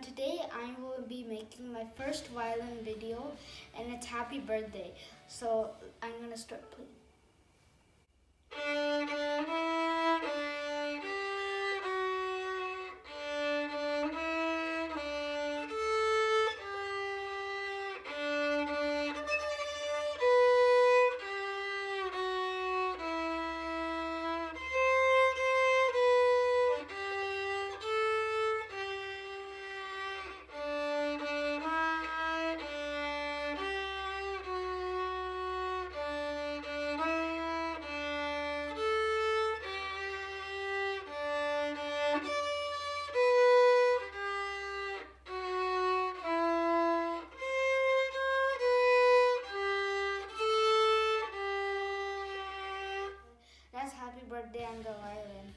Today I will be making my first violin video, and it's happy birthday. So I'm gonna start playing. That's happy birthday on the violin.